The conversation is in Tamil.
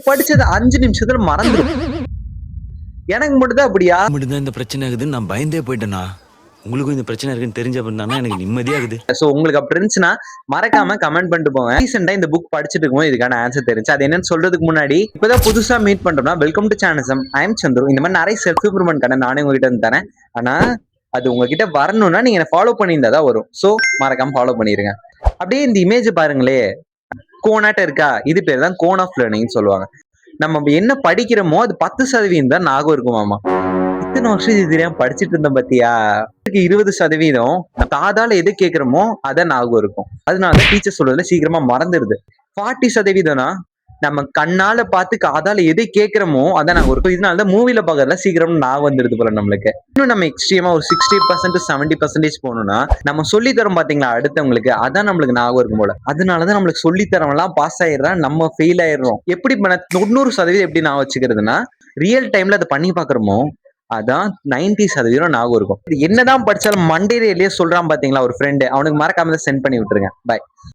படிச்சது 5 நிமிஷத்துல மறந்துடும். எனக்கு மட்டும்தான் அப்படியா? மட்டும்தான் இந்த பிரச்சனை இருக்குதுன்னு நான் பயந்தே போயிட்டேனா? உங்களுக்கும் இந்த பிரச்சனை இருக்குன்னு தெரிஞ்ச அப்புறம் எனக்கு நிம்மதியாகுது. சோ உங்களுக்கு அப்படி இருந்துச்சுன்னா மறக்காம கமெண்ட் பண்ணிட்டு போங்க. ரீசெண்டா இந்த புக் படிச்சுட்டு இருக்கும் இதுக்கான ஆன்சர் தெரிஞ்சு அது என்னன்னு சொல்றதுக்கு முன்னாடி இப்பதான் புதுசா மீட் பண்றோம்னா welcome to channel. I am Chandru. இந்த மாதிரி நிறைய செல்ஃப் இம்ப்ரூவ்மெண்ட் கடை நானே உங்ககிட்ட வந்து தரேன். ஆனா அது உங்ககிட்ட வரணும்னா நீங்க என்ன ஃபாலோ பண்ணியிருந்தா தான் வரும். சோ மறக்காம ஃபாலோ பண்ணிருங்க. அப்படியே இந்த இமேஜ் பாருங்களே, கோனாட்ட இருக்கா, இது பேர் தான் கோன் ஆஃப் லேர்னிங் சொல்லுவாங்க. நம்ம என்ன படிக்கிறோமோ அது 10% தான் ஞாபகம் இருக்குமாமா. இத்தனை வருஷம் இது தெரியாம படிச்சுட்டு இருந்தோம் பாத்தியா. 20% காதால எது கேட்கிறோமோ அதான் ஞாபகம் இருக்கும். அதனால டீச்சர் சொல்றதுல சீக்கிரமா மறந்துடுது. 40% நம்ம கண்ணால பார்த்து காதால எது கேட்கிறோமோ அதான் நாங்க இருக்கும். இதனாலதான் மூவில பாக்குறதுல சீக்கிரம் ஞாபகம் வந்துடுது போல நம்மளுக்கு. இன்னும் நம்ம எக்ஸ்ட்ரீமா ஒரு 60% 70% போகணும்னா நம்ம சொல்லி தரோம் பாத்தீங்களா அடுத்தவங்களுக்கு, அதான் நம்மளுக்கு ஞாபகம் இருக்கும் போல. அதனாலதான் நம்மளுக்கு சொல்லி தரவெல்லாம் பாஸ் ஆயிடுறான், நம்ம ஃபெயில் ஆயிடுறோம். எப்படி 90% எப்படி நான் வச்சுக்கிறதுனா ரியல் டைம்ல அதை பண்ணி பாக்குறோமோ அதான் 90% ஞாபகம் இருக்கும். என்னதான் படிச்சாலும் மண்டேரியிலேயே சொல்றான் பாத்தீங்களா ஒரு ஃப்ரெண்டு, அவனுக்கு மறக்காம சென்ட் பண்ணி விட்டுருங்க. பாய்.